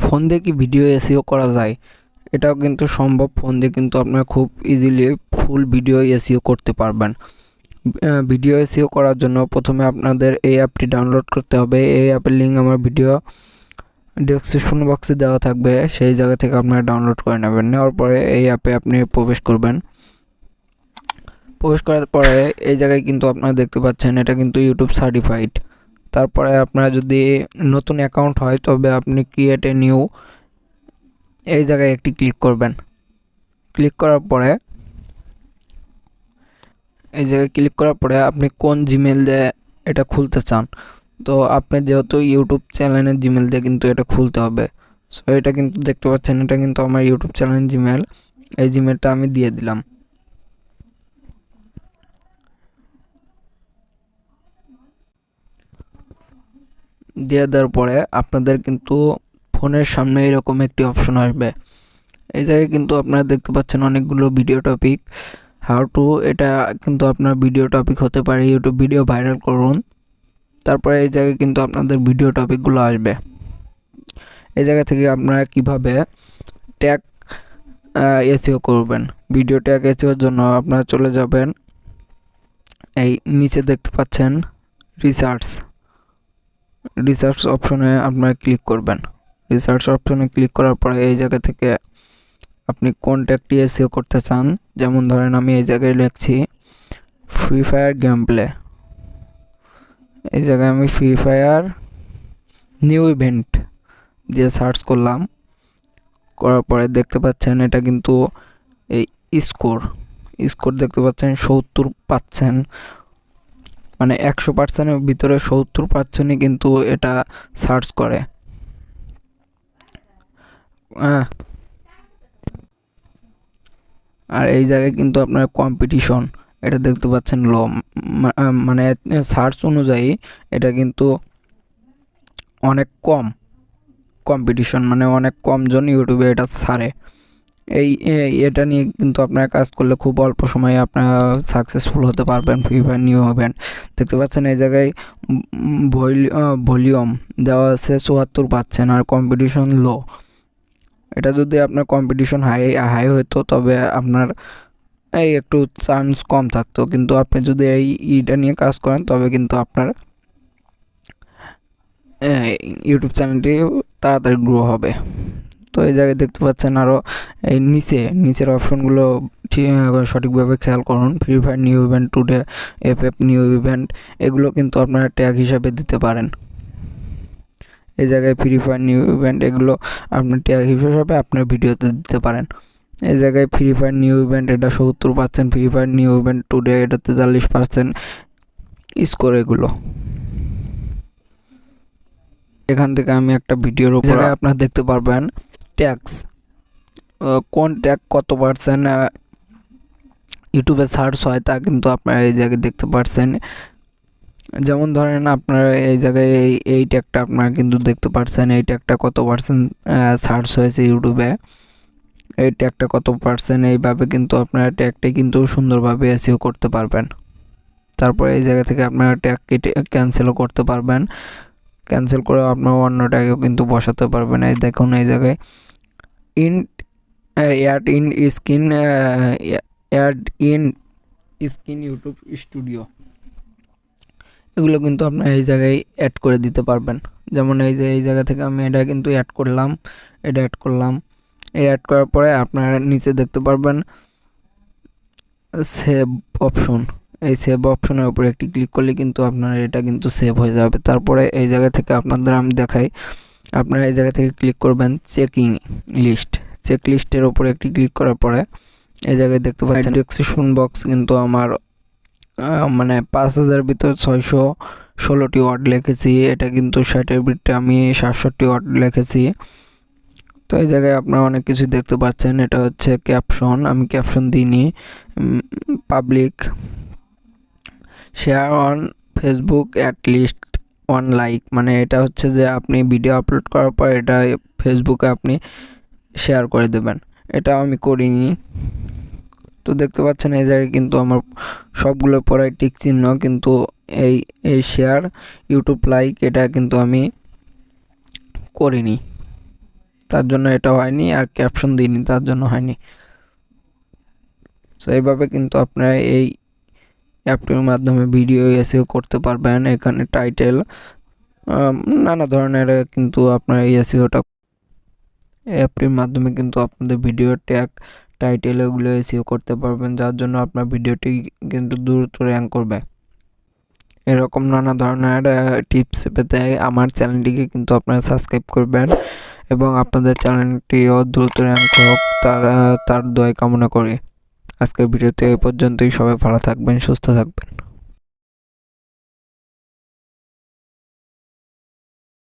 Phone দিয়ে কি video SEO করা যায়? এটাও কিন্তু সম্ভব। ফোন দিয়ে কিন্তু আপনারা খুব ইজিলি ফুল ভিডিও এসইও করতে পারবেন। ভিডিও এসইও করার জন্য প্রথমে আপনাদের এই অ্যাপটি ডাউনলোড করতে হবে। এই অ্যাপের লিঙ্ক আমার ভিডিও ডেসক্রিপশন বক্সে দেওয়া থাকবে, সেই জায়গা থেকে আপনারা ডাউনলোড করে নেবেন। নেওয়ার পরে এই অ্যাপে আপনি প্রবেশ করবেন। প্রবেশ করার পরে এই জায়গায় কিন্তু আপনারা দেখতে পাচ্ছেন এটা কিন্তু ইউটিউব সার্টিফাইড। তারপরে আপনারা যদি নতুন অ্যাকাউন্ট হয় তবে আপনি ক্রিয়েট এ নিউ এই জায়গায় একটি ক্লিক করবেন। ক্লিক করার পরে এই জায়গায় ক্লিক করার পরে আপনি কোন জিমেল দিয়ে এটা খুলতে চান, তো আপনি যেহেতু ইউটিউব চ্যানেলের জিমেল দিয়ে কিন্তু এটা খুলতে হবে। সো এটা কিন্তু দেখতে পাচ্ছেন এটা কিন্তু আমার ইউটিউব চ্যানেলের জিমেল। এই জিমেলটা আমি দিয়ে দিলাম। দিয়ে দেওয়ার পরে আপনাদের কিন্তু ফোনের সামনে এরকম একটি অপশন আসবে। এই জায়গায় কিন্তু আপনারা দেখতে পাচ্ছেন অনেকগুলো ভিডিও টপিক, হাউ টু, এটা কিন্তু আপনার ভিডিও টপিক হতে পারে, ইউটিউব ভিডিও ভাইরাল করুন। তারপরে এই জায়গায় কিন্তু আপনাদের ভিডিও টপিকগুলো আসবে। এই জায়গা থেকে আপনারা কিভাবে ট্যাগ এসইও করবেন। ভিডিও ট্যাগ এসইওর জন্য আপনারা চলে যাবেন, এই নিচে দেখতে পাচ্ছেন রিসার্চ অপশনে আপনারা ক্লিক করবেন। রিসার্চ অপশনে ক্লিক করার পরে এই জায়গা থেকে আপনি কোন ট্যাগটি এসইও করতে চান, যেমন ধরেন আমি এই জায়গায় লিখছি ফ্রি ফায়ার গেম প্লে। এই জায়গায় আমি ফ্রি ফায়ার নিউ ইভেন্ট দিয়ে সার্চ করলাম। করার পরে দেখতে পাচ্ছেন এটা কিন্তু এই স্কোর দেখতে পাচ্ছেন 70 পাচ্ছেন, মানে 100%-এর ভিতরে 70%ই কিন্তু এটা সার্চ করে। আর এই জায়গায় কিন্তু আপনার কম্পিটিশন এটা দেখতে পাচ্ছেন লো, মানে সার্চ অনুযায়ী এটা কিন্তু অনেক কম কম্পিটিশন, মানে অনেক কম জন ইউটিউবে এটা ছাড়ে। এটা নিয়ে কিন্তু আপনারা কাজ করলে খুব অল্প সময়ে আপনারা সাকসেসফুল হতে পারবেন। ফ্রি ফায়ার নিউ ইভেন্ট দেখতে পাচ্ছেন এই জায়গায় ভলিউম দেওয়া আছে 74 পাচ্ছেন, আর কম্পিটিশন লো। এটা যদি আপনার কম্পিটিশন হাই হতো তবে আপনার এই একটু চান্স কম থাকতো, কিন্তু আপনি যদি এইটা নিয়ে কাজ করেন তবে কিন্তু আপনার ইউটিউব চ্যানেলটি তাড়াতাড়ি গ্রো হবে। তো এই জায়গায় দেখতে পাচ্ছেন আরও এই নিচের অপশনগুলো সঠিকভাবে খেয়াল করুন। Free fire new event, today F new event, এগুলো কিন্তু আপনারা ট্যাগ হিসাবে দিতে পারেন। এই জায়গায় ফ্রি ফায়ার নিউ ইভেন্ট এগুলো আপনার ট্যাগ হিসাবে আপনার ভিডিওতে দিতে পারেন। এই জায়গায় ফ্রি ফায়ার নিউ ইভেন্ট এটা 70 পাচ্ছেন, free fire new event today এটা 43% স্কোর। এগুলো এখান থেকে আমি একটা ভিডিওর উপরে আপনারা দেখতে পারবেন ট্যাগস, কোন ট্যাগ কত পার্সেন্ট ইউটিউবে সার্চ হয় তা কিন্তু আপনারা এই জায়গায় দেখতে পাচ্ছেন। যেমন ধরেন আপনারা এই জায়গায় এই ট্যাগটা আপনারা কিন্তু দেখতে পাচ্ছেন, এই ট্যাগটা কত পার্সেন্ট সার্চ হয়েছে ইউটিউবে, এই ট্যাগটা কত পার্সেন্ট, এইভাবে কিন্তু আপনারা ট্যাগটা কিন্তু সুন্দরভাবে এসইও করতে পারবেন। তারপরে এই জায়গা থেকে আপনারা ট্যাগ ক্যান্সেলও করতে পারবেন। ক্যান্সেল করে আপনার অন্য ট্যাগও কিন্তু বসাতে পারবেন। এই দেখুন এই জায়গায় add in screen YouTube studio, এগুলো কিন্তু আপনার এই জায়গায় অ্যাড করে দিতে পারবেন। যেমন এই জায়গা থেকে আমি এটা কিন্তু অ্যাড করলাম। এই অ্যাড করার পরে আপনারা নিচে দেখতে পারবেন সেভ অপশন। এই সেভ অপশনের উপরে একটি ক্লিক করলে কিন্তু আপনার এটা কিন্তু সেভ হয়ে যাবে। তারপরে এই জায়গা থেকে আপনাদের আমি দেখাই, আপনারা এই জায়গা থেকে ক্লিক করবেন চেক লিস্টের উপরে একটি ক্লিক করার পরে এই জায়গায় দেখতে পাচ্ছেন ডেসক্রিপশন বক্স কিন্তু আমার মানে 5000 ভিতর 616টি ওয়ার্ড লিখেছি। এটা কিন্তু 60-এর ভিতরে আমি 67টি ওয়ার্ড লিখেছি। তো এই জায়গায় আপনারা অনেক কিছু দেখতে পাচ্ছেন। এটা হচ্ছে ক্যাপশন, আমি ক্যাপশন দিইনি। Public share on Facebook at least 1 like, মানে এটা হচ্ছে যে আপনি ভিডিও আপলোড করার পর এটা ফেসবুকে আপনি শেয়ার করে দেবেন। এটা আমি করিনি। তো দেখতে পাচ্ছেন এই জায়গায় কিন্তু আমার সবগুলো পরে টিক চিহ্ন, কিন্তু এই শেয়ার ইউটিউব লাইক এটা কিন্তু আমি করিনি। তার জন্য এটা হয়নি, আর ক্যাপশন দিইনি তার জন্য হয়নি। সো এইভাবে কিন্তু আপনারা এই অ্যাপটির মাধ্যমে ভিডিও এসইও করতে পারবেন। এখানে টাইটেল নানা ধরনের কিন্তু আপনার এসইওটা অ্যাপটির মাধ্যমে কিন্তু আপনাদের ভিডিও ট্যাগ, টাইটেল এগুলো এসইও করতে পারবেন, যার জন্য আপনার ভিডিওটি কিন্তু দ্রুত র্যাঙ্ক করবে। এরকম নানা ধরনের টিপস পেতে আমার চ্যানেলটিকে কিন্তু আপনারা সাবস্ক্রাইব করবেন এবং আপনাদের চ্যানেলটিও দ্রুত র্যাঙ্ক হোক তার দোয়াই কামনা করি। আজকের ভিডিওতে এই পর্যন্তই। সবাই ভালো থাকবেন, সুস্থ থাকবেন।